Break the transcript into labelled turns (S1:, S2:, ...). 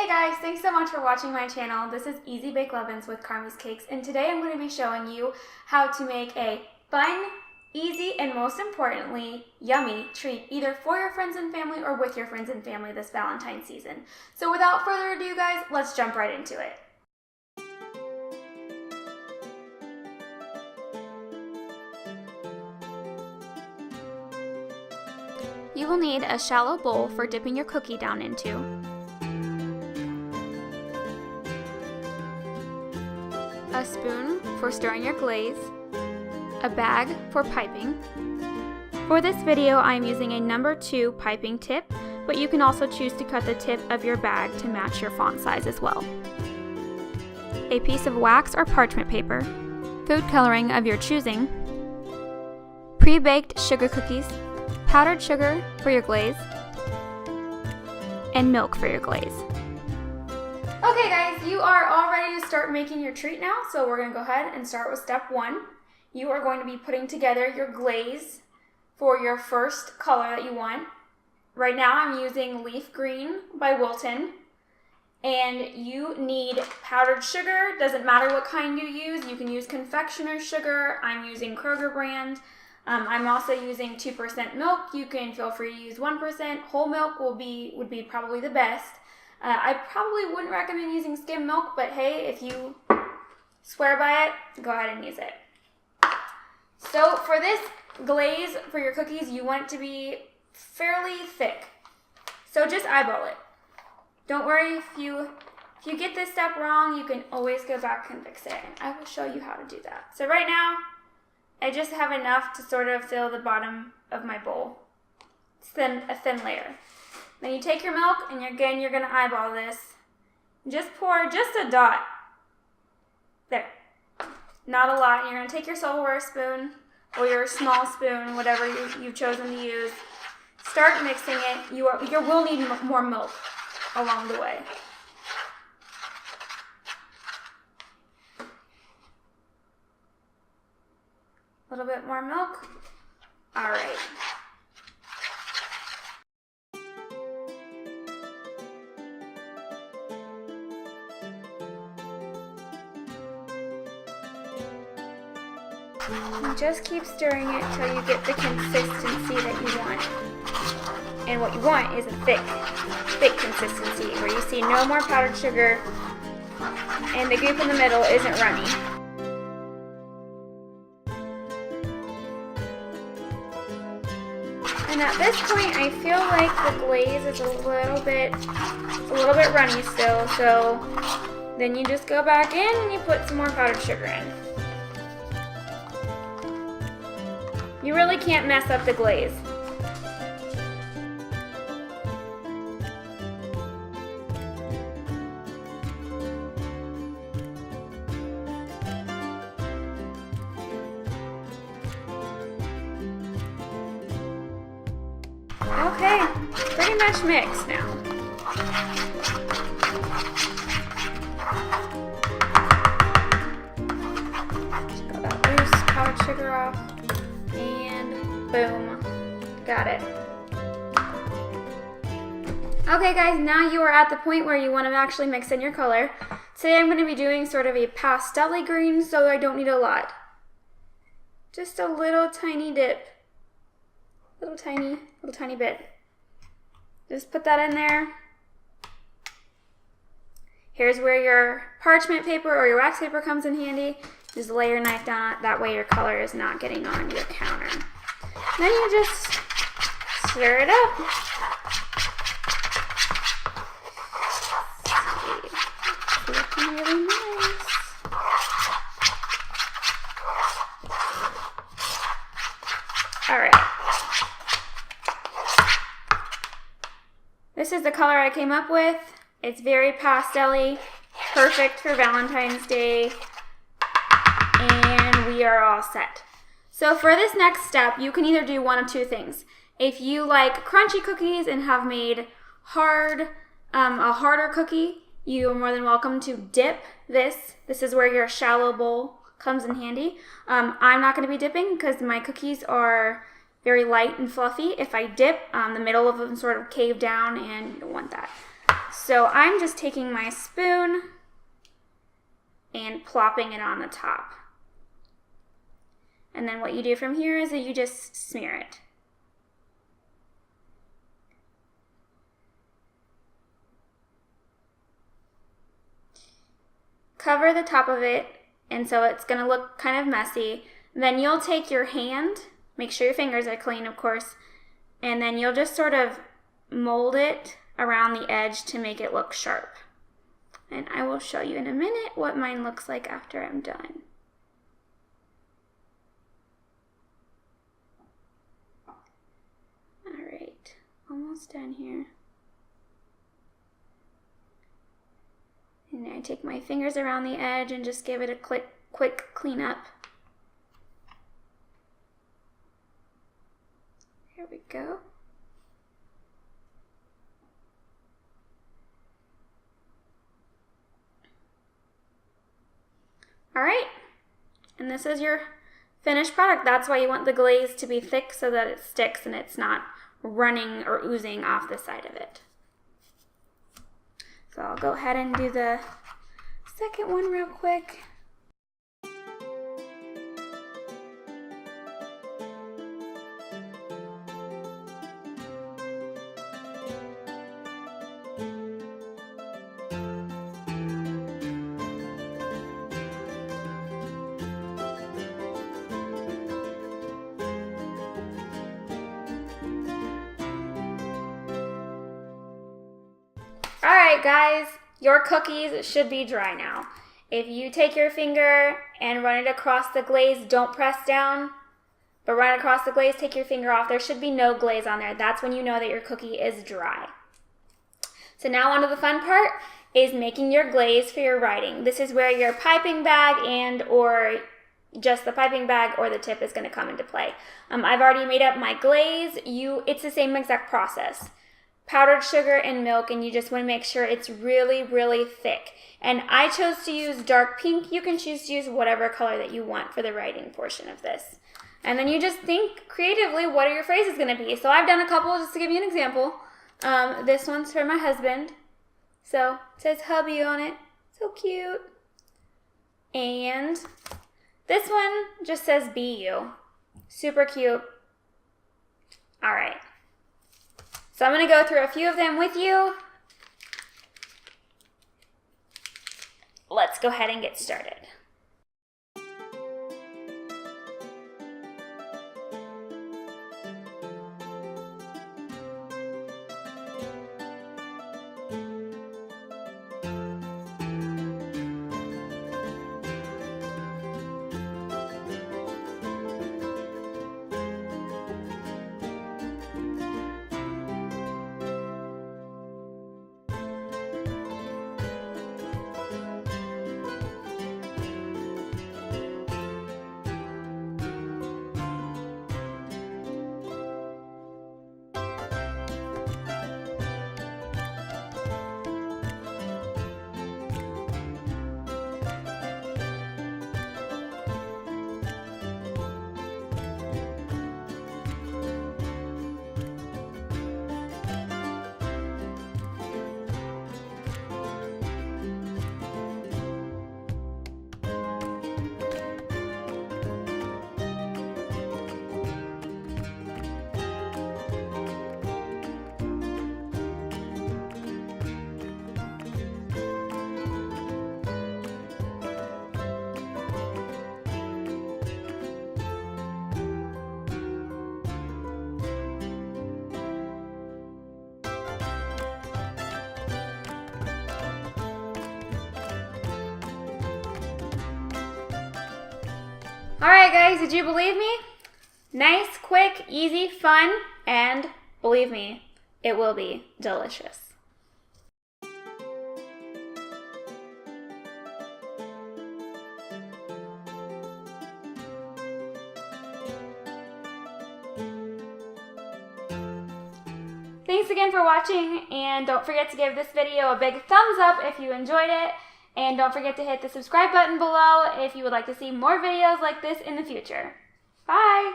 S1: Hey guys, thanks so much for watching my channel. This is Easy Bake Lovin's with Carmys Cakes, and today I'm going to be showing you how to make a fun, easy, and most importantly, yummy treat either for your friends and family or with your friends and family this Valentine's season. So without further ado guys, let's jump right into it. You will need a shallow bowl for dipping your cookie down into, a spoon for stirring your glaze, a bag for piping. For this video, I am using a number 2 piping tip, but you can also choose to cut the tip of your bag to match your font size as well. A piece of wax or parchment paper, food coloring of your choosing, pre-baked sugar cookies, powdered sugar for your glaze, and milk for your glaze. Okay guys, you are all ready to start making your treat now, so we're going to go ahead and start with step 1. You are going to be putting together your glaze for your first color that you want. Right now I'm using Leaf Green by Wilton, and you need powdered sugar. Doesn't matter what kind you use. You can use confectioner's sugar. I'm using Kroger brand. I'm also using 2% milk. You can feel free to use 1%. Whole milk would be probably the best. I probably wouldn't recommend using skim milk, but hey, if you swear by it, go ahead and use it. So for this glaze for your cookies, you want it to be fairly thick. So just eyeball it. Don't worry if you get this step wrong, you can always go back and fix it. And I will show you how to do that. So right now, I just have enough to sort of fill the bottom of my bowl. It's a thin layer. Then you take your milk, and again, you're going to eyeball this. Just pour just a dot. There. Not a lot. You're going to take your silverware spoon or your small spoon, whatever you've chosen to use. Start mixing it. You will need more milk along the way. A little bit more milk. All right. You just keep stirring it until you get the consistency that you want. And what you want is a thick consistency where you see no more powdered sugar and the goop in the middle isn't runny. And at this point, I feel like the glaze is a little bit runny still, so then you just go back in and you put some more powdered sugar in. You really can't mess up the glaze. Okay, pretty much mixed now. Just got that loose powdered sugar off. And boom, got it. Okay guys, now you are at the point where you want to actually mix in your color. Today I'm going to be doing sort of a pastel-y green, so I don't need a lot. Just a little tiny dip. Little tiny bit. Just put that in there. Here's where your parchment paper or your wax paper comes in handy. Just lay your knife down on it, that way your color is not getting on your counter. Then you just stir it up. It's looking really nice. Alright. This is the color I came up with. It's very pastel-y, perfect for Valentine's Day. And we are all set. So for this next step, you can either do one of two things. If you like crunchy cookies and have made a harder cookie, you are more than welcome to dip this. This is where your shallow bowl comes in handy. I'm not going to be dipping because my cookies are very light and fluffy. If I dip, the middle of them sort of cave down, and you don't want that. So I'm just taking my spoon and plopping it on the top. And then what you do from here is that you just smear it. Cover the top of it, and so it's going to look kind of messy. Then you'll take your hand, make sure your fingers are clean, of course, and then you'll just sort of mold it around the edge to make it look sharp. And I will show you in a minute what mine looks like after I'm done. All right, almost done here. And I take my fingers around the edge and just give it a quick clean up. Here we go. All right, and this is your finished product. That's why you want the glaze to be thick so that it sticks and it's not running or oozing off the side of it. So I'll go ahead and do the second one real quick. Alright guys, your cookies should be dry now. If you take your finger and run it across the glaze, don't press down, but run it across the glaze, take your finger off. There should be no glaze on there. That's when you know that your cookie is dry. So now on to the fun part, is making your glaze for your writing. This is where your piping bag and or just the piping bag or the tip is going to come into play. I've already made up my glaze. It's the same exact process. Powdered sugar and milk, and you just want to make sure it's really, really thick. And I chose to use dark pink. You can choose to use whatever color that you want for the writing portion of this. And then you just think creatively, what are your phrases going to be? So I've done a couple just to give you an example. This one's for my husband. So it says hubby on it. So cute. And this one just says be you. Super cute. All right. So I'm going to go through a few of them with you. Let's go ahead and get started. Alright guys, did you believe me? Nice, quick, easy, fun, and believe me, it will be delicious. Thanks again for watching, and don't forget to give this video a big thumbs up if you enjoyed it. And don't forget to hit the subscribe button below if you would like to see more videos like this in the future. Bye!